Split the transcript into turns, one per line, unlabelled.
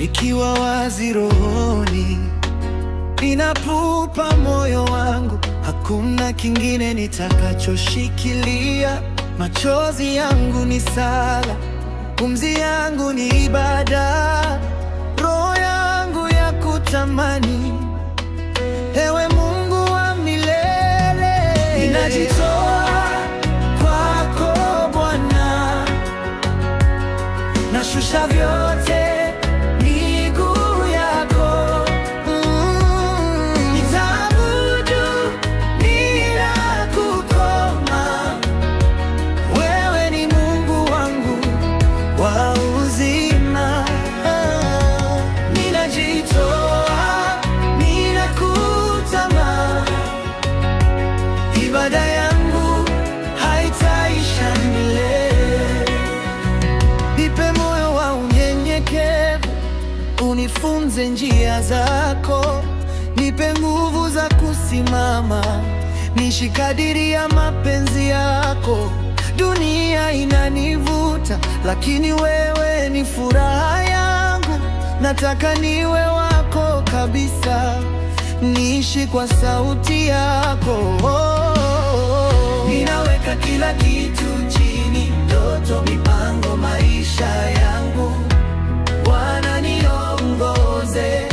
ikiwa wazi rohoni. Ninapupa moyo wangu, hakuna kingine nitakachoshikilia. Machozi yangu ni sala, pumzi yangu ni ibada, roho yangu ya kutamani, ewe Mungu wa milele. Ninajitoa kwako Bwana, nashusha vyote miguu yako. Nitaabudu bila kukoma, wewe ni Mungu wangu wa uzima. Ninajitoa, ninakutama, ibada yangu haitaisha milele. Nipe moyo wa unyenyekevu, unifunze njia zako. Nipe nguvu za kusimama, niishi kadiri ya mapenzi yako. Dunia inanivuta, lakini wewe ni furaha yangu. Nataka niwe wako kabisa, niishi kwa sauti yako. Ninaweka kila kitu chini, ndoto, mipango, maisha yangu. Bwana niongoze,